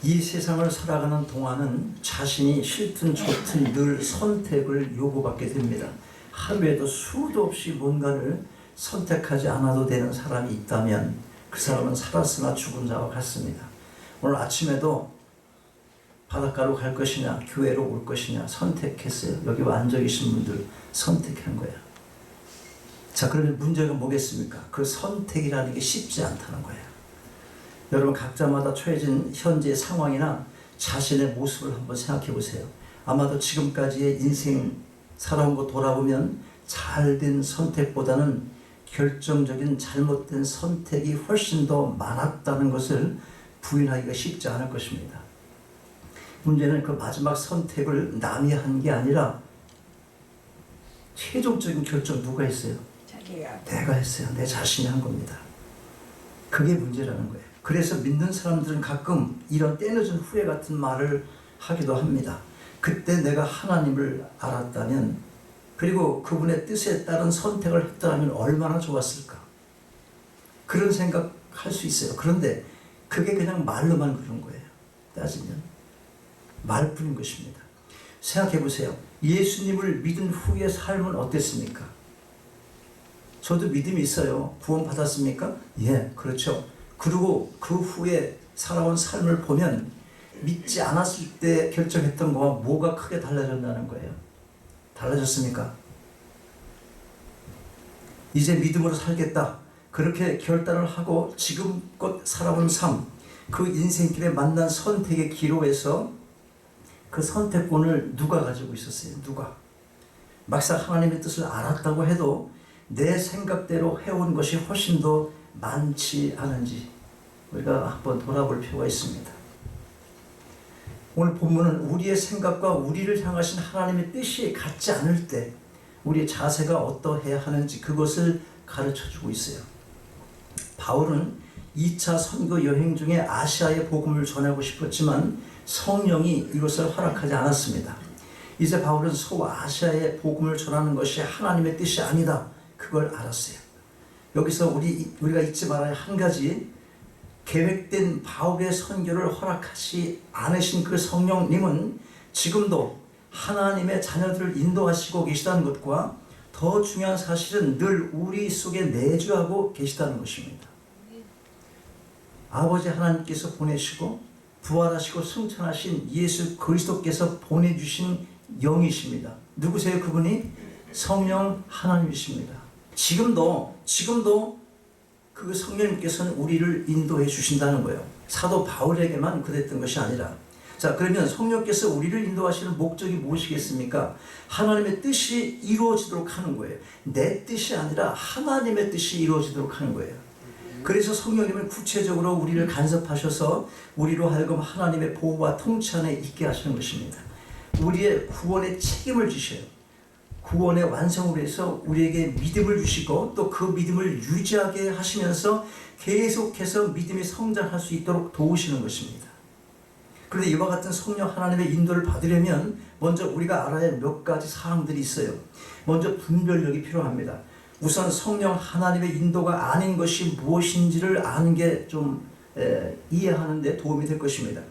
이 세상을 살아가는 동안은 자신이 싫든 좋든 늘 선택을 요구받게 됩니다. 하루에도 수도 없이 뭔가를 선택하지 않아도 되는 사람이 있다면 그 사람은 살았으나 죽은 자와 같습니다. 오늘 아침에도 바닷가로 갈 것이냐 교회로 올 것이냐 선택했어요. 여기 앉아 계신 분들 선택한 거예요. 자, 그러면 문제가 뭐겠습니까? 그 선택이라는 게 쉽지 않다는 거예요. 여러분 각자마다 처해진 현재 상황이나 자신의 모습을 한번 생각해 보세요. 아마도 지금까지의 인생 살아온 거 돌아보면 잘된 선택보다는 결정적인 잘못된 선택이 훨씬 더 많았다는 것을 부인하기가 쉽지 않을 것입니다. 문제는 그 마지막 선택을 남이 한 게 아니라 최종적인 결정 누가 했어요? 자기가. 내가 했어요. 내 자신이 한 겁니다. 그게 문제라는 거예요. 그래서 믿는 사람들은 가끔 이런 때늦은 후회 같은 말을 하기도 합니다. 그때 내가 하나님을 알았다면, 그리고 그분의 뜻에 따른 선택을 했다면 얼마나 좋았을까. 그런 생각할 수 있어요. 그런데 그게 그냥 말로만 그런 거예요. 따지면 말뿐인 것입니다. 생각해 보세요. 예수님을 믿은 후의 삶은 어땠습니까? 저도 믿음이 있어요. 구원 받았습니까? 예, 그렇죠. 그리고 그 후에 살아온 삶을 보면 믿지 않았을 때 결정했던 거와 뭐가 크게 달라졌다는 거예요. 달라졌습니까? 이제 믿음으로 살겠다. 그렇게 결단을 하고 지금껏 살아온 삶, 그 인생길에 만난 선택의 기로에서 그 선택권을 누가 가지고 있었어요? 누가? 막상 하나님의 뜻을 알았다고 해도 내 생각대로 해온 것이 훨씬 더 많지 않은지 우리가 한번 돌아볼 필요가 있습니다. 오늘 본문은 우리의 생각과 우리를 향하신 하나님의 뜻이 같지 않을 때 우리의 자세가 어떠해야 하는지 그것을 가르쳐주고 있어요. 바울은 2차 선교 여행 중에 아시아의 복음을 전하고 싶었지만 성령이 이것을 허락하지 않았습니다. 이제 바울은 소아시아의 복음을 전하는 것이 하나님의 뜻이 아니다. 그걸 알았어요. 여기서 우리가 잊지 말아야 한 가지, 계획된 바울의 선교를 허락하지 않으신 그 성령님은 지금도 하나님의 자녀들을 인도하시고 계시다는 것과 더 중요한 사실은 늘 우리 속에 내주하고 계시다는 것입니다. 아버지 하나님께서 보내시고 부활하시고 승천하신 예수 그리스도께서 보내주신 영이십니다. 누구세요? 그분이 성령 하나님이십니다. 지금도 그 성령님께서는 우리를 인도해 주신다는 거예요. 사도 바울에게만 그랬던 것이 아니라. 자, 그러면 성령께서 우리를 인도하시는 목적이 무엇이겠습니까? 하나님의 뜻이 이루어지도록 하는 거예요. 내 뜻이 아니라 하나님의 뜻이 이루어지도록 하는 거예요. 그래서 성령님은 구체적으로 우리를 간섭하셔서 우리로 하여금 하나님의 보호와 통치 안에 있게 하시는 것입니다. 우리의 구원의 책임을 지셔요. 구원의 완성을 위해서 우리에게 믿음을 주시고 또 그 믿음을 유지하게 하시면서 계속해서 믿음이 성장할 수 있도록 도우시는 것입니다. 그런데 이와 같은 성령 하나님의 인도를 받으려면 먼저 우리가 알아야 할 몇 가지 사항들이 있어요. 먼저 분별력이 필요합니다. 우선 성령 하나님의 인도가 아닌 것이 무엇인지를 아는 게 좀 이해하는 데 도움이 될 것입니다.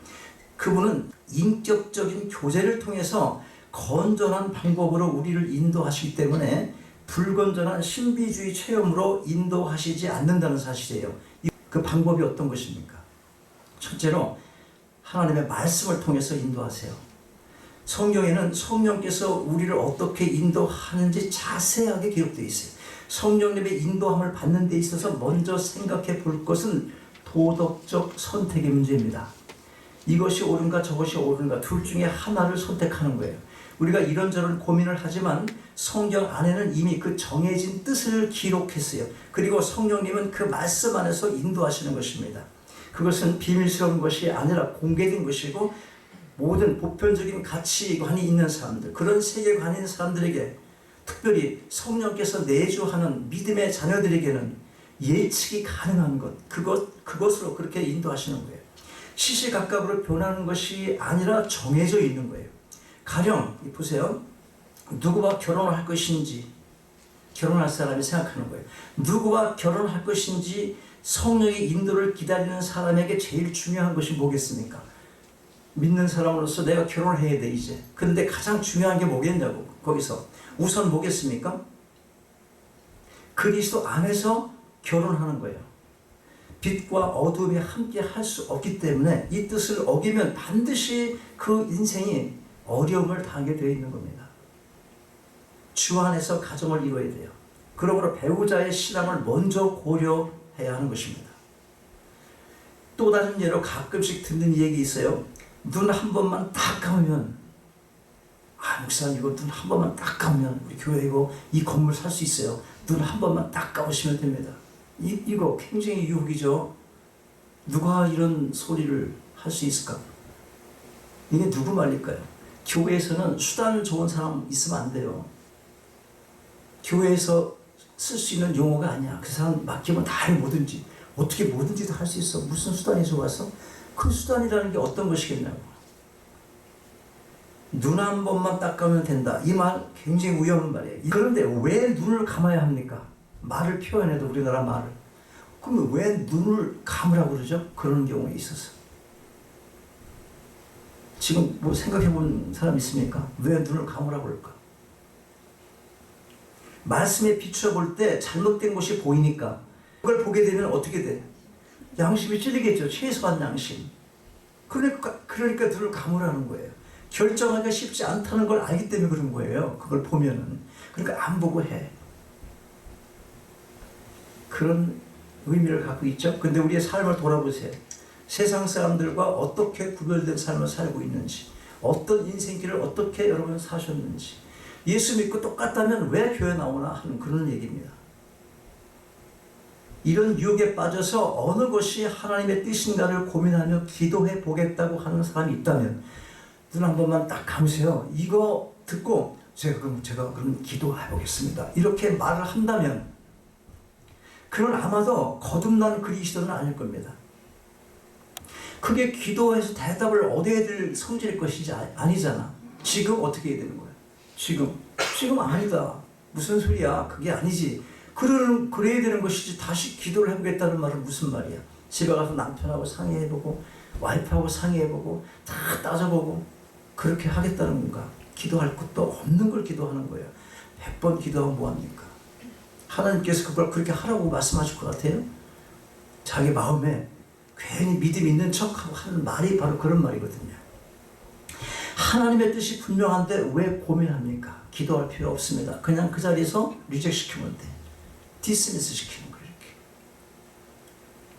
그분은 인격적인 교제를 통해서 건전한 방법으로 우리를 인도하시기 때문에 불건전한 신비주의 체험으로 인도하시지 않는다는 사실이에요. 그 방법이 어떤 것입니까? 첫째로 하나님의 말씀을 통해서 인도하세요. 성경에는 성령께서 우리를 어떻게 인도하는지 자세하게 기록되어 있어요. 성령님의 인도함을 받는 데 있어서 먼저 생각해 볼 것은 도덕적 선택의 문제입니다. 이것이 옳은가 저것이 옳은가 둘 중에 하나를 선택하는 거예요. 우리가 이런저런 고민을 하지만 성경 안에는 이미 그 정해진 뜻을 기록했어요. 그리고 성령님은 그 말씀 안에서 인도하시는 것입니다. 그것은 비밀스러운 것이 아니라 공개된 것이고 모든 보편적인 가치관이 있는 사람들, 그런 세계관이 있는 사람들에게, 특별히 성령께서 내주하는 믿음의 자녀들에게는 예측이 가능한 그것으로 그렇게 인도하시는 거예요. 시시각각으로 변하는 것이 아니라 정해져 있는 거예요. 가령 보세요. 누구와 결혼할 것인지 결혼할 사람이 생각하는 거예요. 누구와 결혼할 것인지 성령의 인도를 기다리는 사람에게 제일 중요한 것이 뭐겠습니까? 믿는 사람으로서 내가 결혼을 해야 돼 이제. 근데 가장 중요한 게 뭐겠냐고. 거기서 우선 뭐겠습니까? 그리스도 안에서 결혼하는 거예요. 빛과 어둠이 함께 할 수 없기 때문에 이 뜻을 어기면 반드시 그 인생이 어려움을 당하게 되어 있는 겁니다. 주 안에서 가정을 이루어야 돼요. 그러므로 배우자의 신앙을 먼저 고려해야 하는 것입니다. 또 다른 예로 가끔씩 듣는 얘기 있어요. 눈 한 번만 딱 감으면, 목사님 이거 눈 한 번만 딱 감으면 우리 교회 이거 이 건물 살 수 있어요. 눈 한 번만 딱 감으시면 됩니다. 이거 굉장히 유혹이죠. 누가 이런 소리를 할 수 있을까? 이게 누구 말일까요? 교회에서는 수단 좋은 사람 있으면 안 돼요. 교회에서 쓸 수 있는 용어가 아니야. 그 사람 맡기면 다 해, 뭐든지. 어떻게 뭐든지 다 할 수 있어. 무슨 수단에서 와서? 그 수단이라는 게 어떤 것이겠냐고. 눈 한 번만 딱 감으면 된다. 이 말 굉장히 위험한 말이에요. 그런데 왜 눈을 감아야 합니까? 말을 표현해도 우리나라 말을. 그럼 왜 눈을 감으라고 그러죠? 그런 경우에 있어서. 지금 뭐 생각해 본 사람 있습니까? 왜 눈을 감으라고 그럴까? 말씀에 비추어 볼 때 잘못된 것이 보이니까 그걸 보게 되면 어떻게 돼? 양심이 찔리겠죠. 최소한 양심. 그러니까 눈을 감으라는 거예요. 결정하기가 쉽지 않다는 걸 알기 때문에 그런 거예요. 그걸 보면은. 그러니까 안 보고 해. 그런 의미를 갖고 있죠. 근데 우리의 삶을 돌아보세요. 세상 사람들과 어떻게 구별된 삶을 살고 있는지, 어떤 인생길을 어떻게 여러분 사셨는지, 예수 믿고 똑같다면 왜 교회 나오나 하는 그런 얘기입니다. 이런 유혹에 빠져서 어느 것이 하나님의 뜻인가를 고민하며 기도해 보겠다고 하는 사람이 있다면 눈 한 번만 딱 감으세요. 이거 듣고 제가 그럼 기도해 보겠습니다. 이렇게 말을 한다면 그는 아마도 거듭난 그리스도는 아닐 겁니다. 그게 기도해서 대답을 얻어야 될 성질일 것이지 아니잖아. 지금 어떻게 해야 되는 거야? 지금 아니다. 무슨 소리야? 그게 아니지. 그래야 되는 것이지. 다시 기도를 해보겠다는 말은 무슨 말이야? 집에 가서 남편하고 상의해보고 와이프하고 상의해보고 다 따져보고 그렇게 하겠다는 건가? 기도할 것도 없는 걸 기도하는 거예요. 100번 기도하면 뭐합니까? 하나님께서 그걸 그렇게 하라고 말씀하실 것 같아요? 자기 마음에 괜히 믿음 있는 척하고 하는 말이 바로 그런 말이거든요. 하나님의 뜻이 분명한데 왜 고민합니까? 기도할 필요 없습니다. 그냥 그 자리에서 리젝 시키면 돼. 디스미스 시키는 거예요. 이렇게.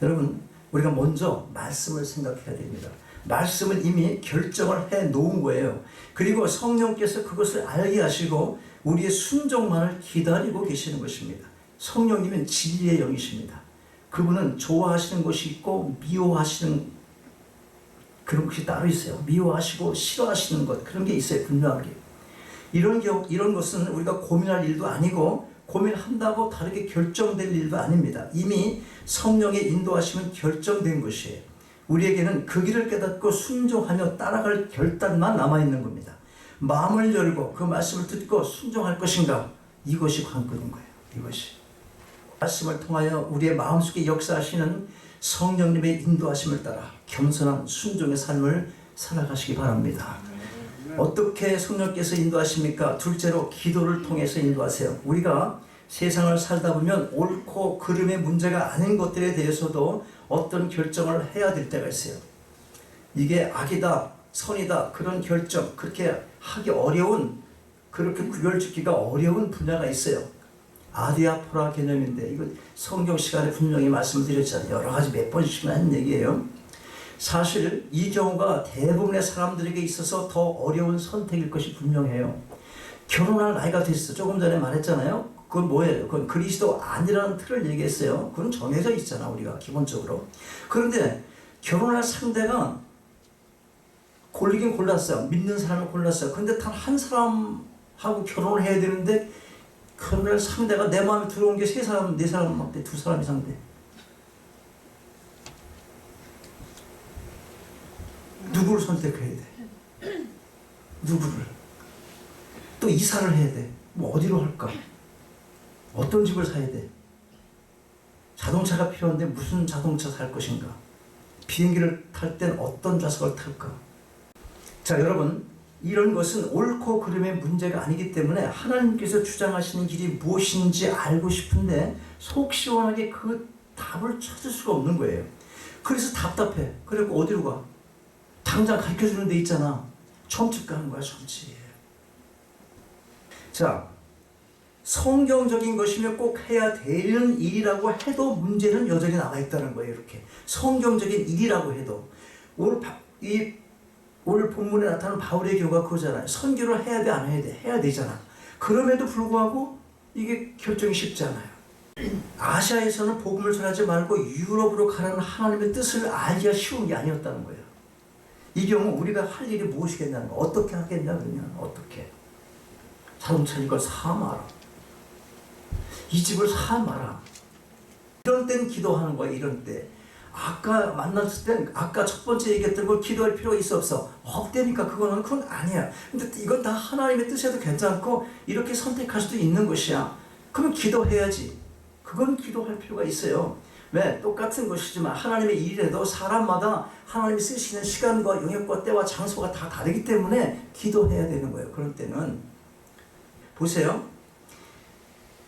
여러분, 우리가 먼저 말씀을 생각해야 됩니다. 말씀은 이미 결정을 해 놓은 거예요. 그리고 성령께서 그것을 알게 하시고 우리의 순종만을 기다리고 계시는 것입니다. 성령님은 진리의 영이십니다. 그분은 좋아하시는 것이 있고 미워하시는 그런 것이 따로 있어요. 미워하시고 싫어하시는 것, 그런 게 있어요. 분명하게. 이런 것은 우리가 고민할 일도 아니고 고민한다고 다르게 결정될 일도 아닙니다. 이미 성령의 인도하심은 결정된 것이에요. 우리에게는 그 길을 깨닫고 순종하며 따라갈 결단만 남아있는 겁니다. 마음을 열고 그 말씀을 듣고 순종할 것인가? 이것이 관건인 거예요. 이것이. 말씀을 통하여 우리의 마음속에 역사하시는 성령님의 인도하심을 따라 겸손한 순종의 삶을 살아가시기 바랍니다. 어떻게 성령께서 인도하십니까? 둘째로 기도를 통해서 인도하세요. 우리가 세상을 살다 보면 옳고 그름의 문제가 아닌 것들에 대해서도 어떤 결정을 해야 될 때가 있어요. 이게 악이다, 선이다, 그런 결정, 그렇게 하기 어려운, 그렇게 구별짓기가 어려운 분야가 있어요. 아디아포라 개념인데 이거 성경 시간에 분명히 말씀드렸잖아요. 여러 가지 몇 번씩이나 한 얘기예요. 사실 이 경우가 대부분의 사람들에게 있어서 더 어려운 선택일 것이 분명해요. 결혼할 나이가 됐어. 조금 전에 말했잖아요. 그건 뭐예요? 그건 그리스도 아니라는 틀을 얘기했어요. 그건 정해져 있잖아, 우리가 기본적으로. 그런데 결혼할 상대가 골리긴 골랐어요. 믿는 사람을 골랐어요. 그런데 단 한 사람하고 결혼을 해야 되는데 결혼할 상대가 내 마음에 들어온 게 세 사람, 네 사람, 두 사람 이상 돼. 누구를 선택해야 돼? 누구를? 또 이사를 해야 돼. 뭐 어디로 할까? 어떤 집을 사야 돼? 자동차가 필요한데 무슨 자동차 살 것인가? 비행기를 탈 땐 어떤 좌석을 탈까? 자, 여러분, 이런 것은 옳고 그름의 문제가 아니기 때문에 하나님께서 주장하시는 길이 무엇인지 알고 싶은데 속 시원하게 그 답을 찾을 수가 없는 거예요. 그래서 답답해. 그리고 어디로 가? 당장 가르쳐주는 데 있잖아. 점집 가는 거야, 점집. 자, 성경적인 것이며 꼭 해야 되는 일이라고 해도 문제는 여전히 남아있다는 거예요. 이렇게 성경적인 일이라고 해도 오늘 본문에 나타나는 바울의 경우가 그거잖아요. 선교를 해야 돼, 안 해야 돼? 해야 되잖아. 그럼에도 불구하고 이게 결정이 쉽지 않아요. 아시아에서는 복음을 전하지 말고 유럽으로 가라는 하나님의 뜻을 알기가 쉬운 게 아니었다는 거예요. 이 경우 우리가 할 일이 무엇이겠냐는 거. 어떻게 하겠냐 그러면 어떻게? 자동차 이걸 사 마라. 이 집을 사 마라. 이런 때는 기도하는 거야. 이런 때. 아까 만났을 땐 아까 첫 번째 얘기했던 걸 기도할 필요가 있어 없어? 없다니까. 그건 아니야. 근데 이건 다 하나님의 뜻에도 괜찮고 이렇게 선택할 수도 있는 것이야. 그럼 기도해야지. 그건 기도할 필요가 있어요. 왜? 똑같은 것이지만 하나님의 일이라도 사람마다 하나님이 쓰시는 시간과 영역과 때와 장소가 다 다르기 때문에 기도해야 되는 거예요. 그런 때는 보세요.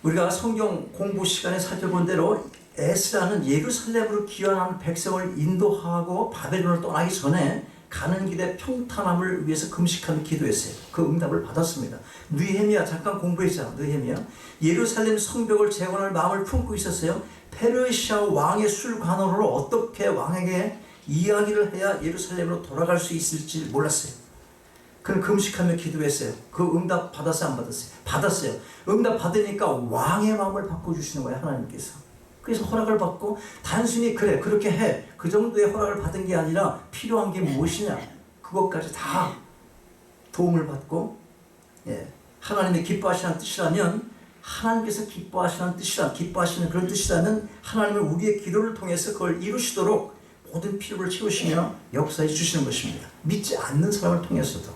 우리가 성경 공부 시간에 살펴본 대로 에스라는 예루살렘으로 귀환한 백성을 인도하고 바벨론을 떠나기 전에 가는 길에 평탄함을 위해서 금식하며 기도했어요. 그 응답을 받았습니다. 느헤미야 잠깐 공부했잖아. 느헤미야 예루살렘 성벽을 재건할 마음을 품고 있었어요. 페르시아 왕의 술관원으로 어떻게 왕에게 이야기를 해야 예루살렘으로 돌아갈 수 있을지 몰랐어요. 그는 금식하며 기도했어요. 그 응답 받았어요, 안 받았어요? 받았어요. 응답 받으니까 왕의 마음을 바꿔주시는 거예요, 하나님께서. 그래서 허락을 받고 단순히 그래 그렇게 해 그 정도의 허락을 받은 게 아니라 필요한 게 무엇이냐 그것까지 다 도움을 받고 하나님의 기뻐하시는 뜻이라면 하나님께서 기뻐하시는 그런 뜻이라면 하나님은 우리의 기도를 통해서 그걸 이루시도록 모든 필요를 채우시며 역사해 주시는 것입니다. 믿지 않는 사람을 통해서도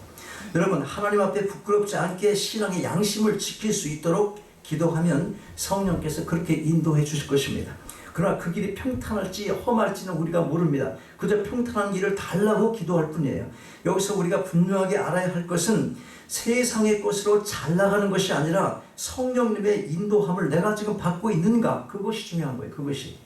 여러분 하나님 앞에 부끄럽지 않게 신앙의 양심을 지킬 수 있도록 기도하면 성령께서 그렇게 인도해 주실 것입니다. 그러나 그 길이 평탄할지 험할지는 우리가 모릅니다. 그저 평탄한 길을 달라고 기도할 뿐이에요. 여기서 우리가 분명하게 알아야 할 것은 세상의 것으로 잘 나가는 것이 아니라 성령님의 인도함을 내가 지금 받고 있는가 그것이 중요한 거예요. 그것이.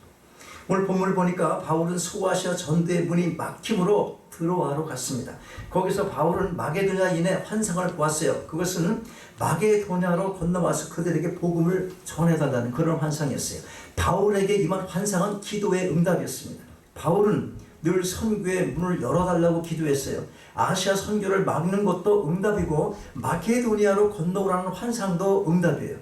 오늘 본문을 보니까 바울은 소아시아 전도의 문이 막힘으로 드로아로 갔습니다. 거기서 바울은 마게도냐인의 환상을 보았어요. 그것은 마게도냐로 건너와서 그들에게 복음을 전해달라는 그런 환상이었어요. 바울에게 임한 환상은 기도의 응답이었습니다. 바울은 늘 선교의 문을 열어달라고 기도했어요. 아시아 선교를 막는 것도 응답이고 마게도니아로 건너오라는 환상도 응답이에요.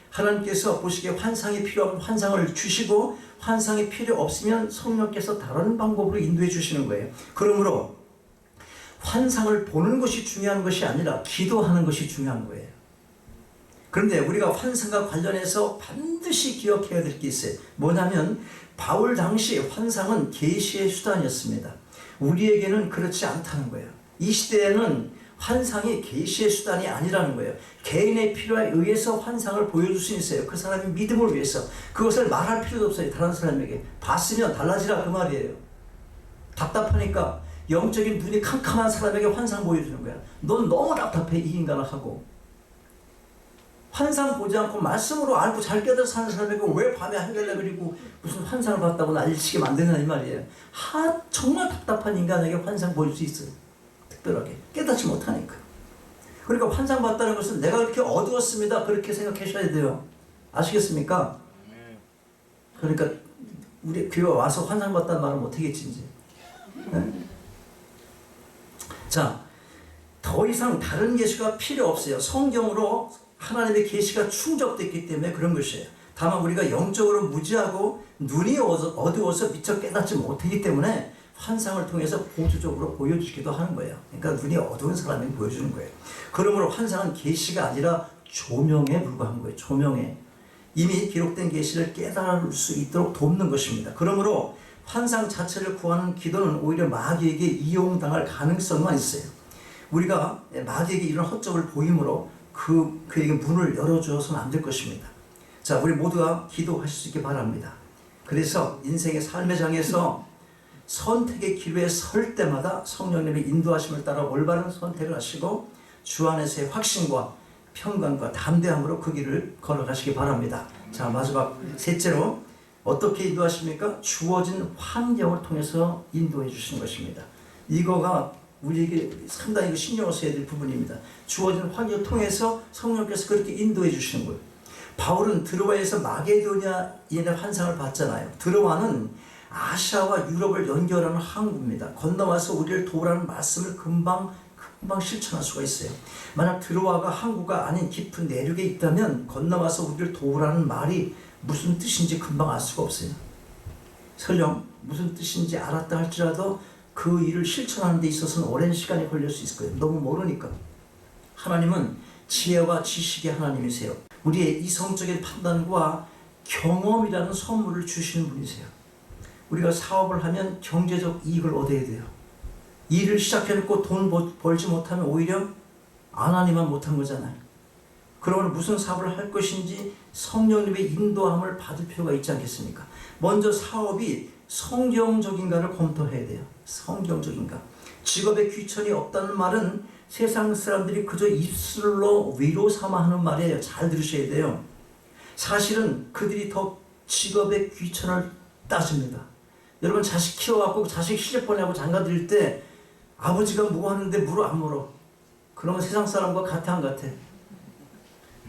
하나님께서 보시기에 환상이 필요하면 환상을 주시고 환상이 필요 없으면 성령께서 다른 방법으로 인도해 주시는 거예요. 그러므로 환상을 보는 것이 중요한 것이 아니라 기도하는 것이 중요한 거예요. 그런데 우리가 환상과 관련해서 반드시 기억해야 될 게 있어요. 뭐냐면 바울 당시 환상은 계시의 수단이었습니다. 우리에게는 그렇지 않다는 거예요. 이 시대에는 환상이 계시의 수단이 아니라는 거예요. 개인의 필요에 의해서 환상을 보여줄 수 있어요. 그 사람의 믿음을 위해서. 그것을 말할 필요도 없어요. 다른 사람에게. 봤으면 달라지라 그 말이에요. 답답하니까 영적인 눈이 캄캄한 사람에게 환상 보여주는 거야. 넌 너무 답답해 이 인간을 하고. 환상 보지 않고 말씀으로 알고 잘 깨달아 사는 사람에게 왜 밤에 한결에 그리고 무슨 환상을 봤다고 난리치게 만드냐 이 말이에요. 정말 답답한 인간에게 환상 보여줄 수 있어요. 특별하게 깨닫지 못하니까. 그러니까 환상 봤다는 것은 내가 그렇게 어두웠습니다 그렇게 생각하셔야 돼요. 아시겠습니까? 그러니까 우리 교회 와서 환상 봤다는 말은 못하겠지 이제. 네? 자, 더 이상 다른 계시가 필요 없어요. 성경으로 하나님의 계시가 충족됐기 때문에 그런 것이에요. 다만 우리가 영적으로 무지하고 눈이 어두워서 미처 깨닫지 못하기 때문에 환상을 통해서 보조적으로 보여주기도 하는 거예요. 그러니까 눈이 어두운 사람에게 보여주는 거예요. 그러므로 환상은 계시가 아니라 조명에 불과한 거예요. 조명에. 이미 기록된 계시를 깨달을 수 있도록 돕는 것입니다. 그러므로 환상 자체를 구하는 기도는 오히려 마귀에게 이용당할 가능성만 있어요. 우리가 마귀에게 이런 허점을 보임으로 그에게 문을 열어주어서는 안 될 것입니다. 자, 우리 모두가 기도하실 수 있게 바랍니다. 그래서 인생의 삶의 장에서 선택의 기로에 설 때마다 성령님의 인도하심을 따라 올바른 선택을 하시고 주 안에서의 확신과 평강과 담대함으로 그 길을 걸어가시기 바랍니다. 자, 마지막 셋째로 어떻게 인도하십니까? 주어진 환경을 통해서 인도해 주시는 것입니다. 이거가 우리에게 상당히 신경을 써야 될 부분입니다. 주어진 환경을 통해서 성령께서 그렇게 인도해 주시는 거예요. 바울은 드로아에서 마게도냐의 환상을 봤잖아요. 드로아는 아시아와 유럽을 연결하는 항구입니다. 건너와서 우리를 도우라는 말씀을 금방 실천할 수가 있어요. 만약 드로아가 항구가 아닌 깊은 내륙에 있다면 건너와서 우리를 도우라는 말이 무슨 뜻인지 금방 알 수가 없어요. 설령 무슨 뜻인지 알았다 할지라도 그 일을 실천하는 데 있어서는 오랜 시간이 걸릴 수 있을 거예요. 너무 모르니까. 하나님은 지혜와 지식의 하나님이세요. 우리의 이성적인 판단과 경험이라는 선물을 주시는 분이세요. 우리가 사업을 하면 경제적 이익을 얻어야 돼요. 일을 시작해놓고 돈 벌지 못하면 오히려 안 하니만 못한 거잖아요. 그러면 무슨 사업을 할 것인지 성령님의 인도함을 받을 필요가 있지 않겠습니까? 먼저 사업이 성경적인가를 검토해야 돼요. 성경적인가. 직업에 귀천이 없다는 말은 세상 사람들이 그저 입술로 위로 삼아 하는 말이에요. 잘 들으셔야 돼요. 사실은 그들이 더 직업에 귀천을 따집니다. 여러분 자식 키워갖고 자식 시집 보내고 장가 드릴 때 아버지가 뭐 하는데 물어 안 물어? 그러면 세상 사람과 같아 안 같아?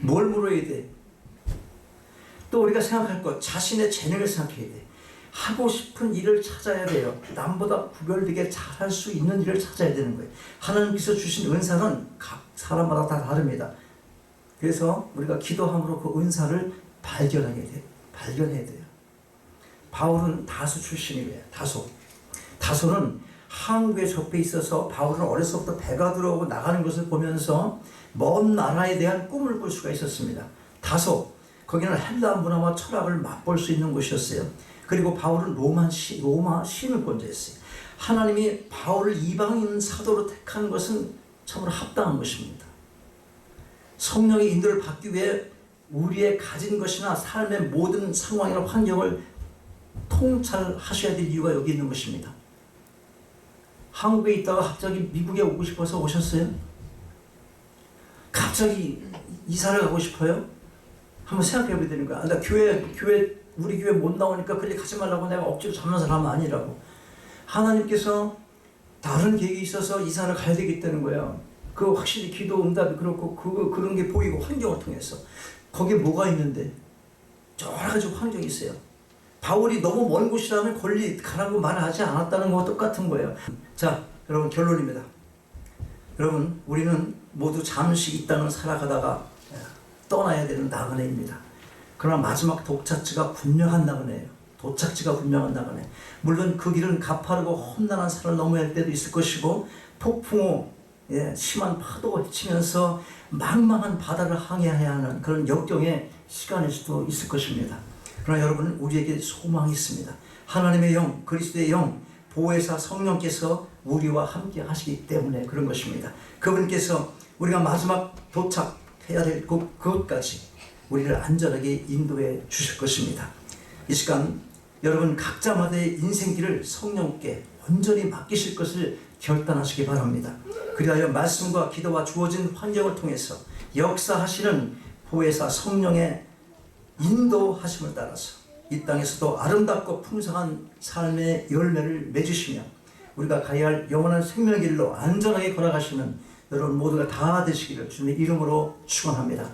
뭘 물어야 돼? 또 우리가 생각할 것, 자신의 재능을 생각해야 돼. 하고 싶은 일을 찾아야 돼요. 남보다 구별되게 잘할 수 있는 일을 찾아야 되는 거예요. 하나님께서 주신 은사는 각 사람마다 다 다릅니다. 그래서 우리가 기도함으로 그 은사를 발견해야 돼요. 바울은 다소 출신이에요. 다소는 항구에 접해 있어서 바울은 어려서부터 배가 들어오고 나가는 것을 보면서 먼 나라에 대한 꿈을 꿀 수가 있었습니다. 거기는 헬라 문화와 철학을 맛볼 수 있는 곳이었어요. 그리고 바울은 로마 시민을 권좌했어요. 하나님이 바울을 이방인 사도로 택한 것은 참으로 합당한 것입니다. 성령의 인도를 받기 위해 우리의 가진 것이나 삶의 모든 상황이나 환경을 통찰하셔야 될 이유가 여기 있는 것입니다. 한국에 있다가 갑자기 미국에 오고 싶어서 오셨어요? 갑자기 이사를 가고 싶어요? 한번 생각해 보야 되는 거야. 나 우리 교회 못 나오니까 그래 가지 말라고 내가 억지로 잡는 사람은 아니라고. 하나님께서 다른 계획이 있어서 이사를 가야 되겠다는 거야. 그 확실히 기도 응답이 그렇고 그런 게 보이고 환경을 통해서. 거기에 뭐가 있는데? 여러 가지 환경이 있어요. 바울이 너무 먼 곳이라면 가라고 말하지 않았다는 거와 똑같은 거예요. 자, 여러분 결론입니다. 여러분 우리는 모두 잠시 이 땅을 살아가다가 떠나야 되는 나그네입니다. 그러나 마지막 도착지가 분명한 나그네예요. 물론 그 길은 가파르고 험난한 산을 넘어야 할 때도 있을 것이고 폭풍우, 심한 파도가 헤치면서 망망한 바다를 항해해야 하는 그런 역경의 시간일 수도 있을 것입니다. 그러나 여러분 우리에게 소망이 있습니다. 하나님의 영, 그리스도의 영, 보혜사 성령께서 우리와 함께 하시기 때문에 그런 것입니다. 그분께서 우리가 마지막 도착해야 될 그것까지 우리를 안전하게 인도해 주실 것입니다. 이 시간 여러분 각자마다의 인생길을 성령께 온전히 맡기실 것을 결단하시기 바랍니다. 그리하여 말씀과 기도와 주어진 환경을 통해서 역사하시는 보혜사 성령의 인도하심을 따라서 이 땅에서도 아름답고 풍성한 삶의 열매를 맺으시며 우리가 가야 할 영원한 생명의 길로 안전하게 걸어가시는 여러분 모두가 다 되시기를 주님의 이름으로 축원합니다.